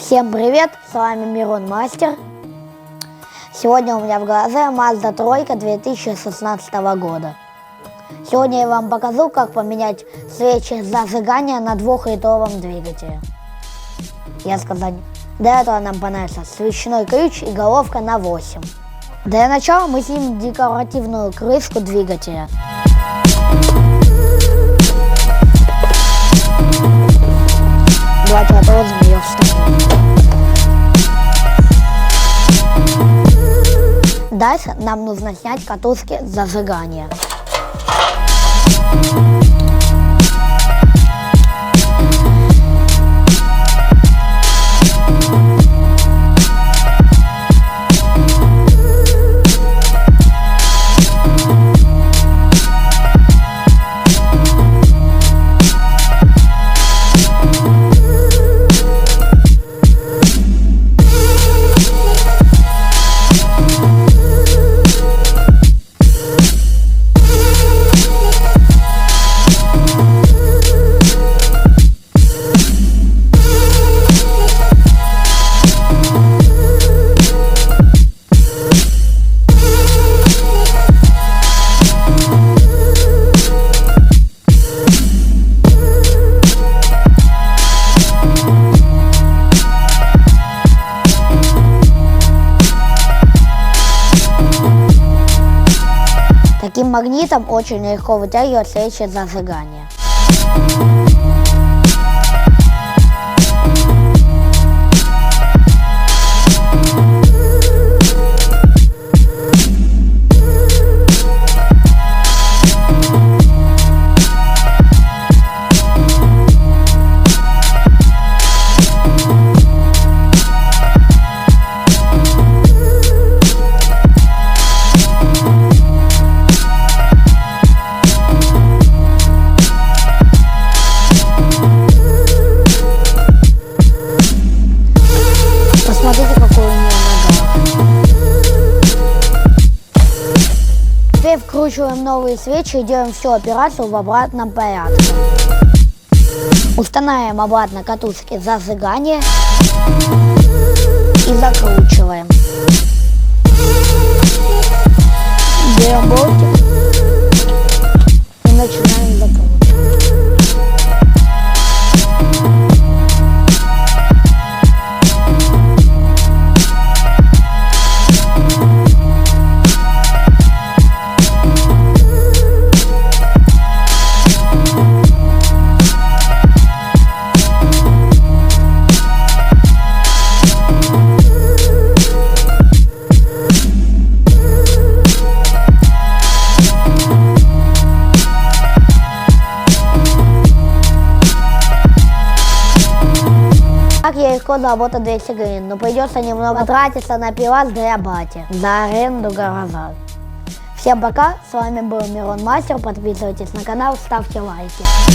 Всем привет, с вами Мирон Мастер. Сегодня у меня в глаза Mazda 3 2016 года. Сегодня я вам покажу, как поменять свечи зажигания на двухлитровом двигателе. Для этого нам понадобится свечной ключ и головка на 8. Для начала мы снимем декоративную крышку двигателя. Давайте отложим ее в сторону. Дальше нам нужно снять катушки зажигания. Таким магнитом очень легко вытягивать свечи зажигания. Посмотрите, какой у нее нога. Теперь вкручиваем новые свечи и делаем всю операцию в обратном порядке. Устанавливаем обратно катушки зажигания и закручиваем. Берем болтик и начинаем закручивать. Так я легко заработал 200 гривен, но придется немного тратиться на пивас для бати, за аренду гаража. Всем пока, с вами был Мирон Мастер, подписывайтесь на канал, ставьте лайки.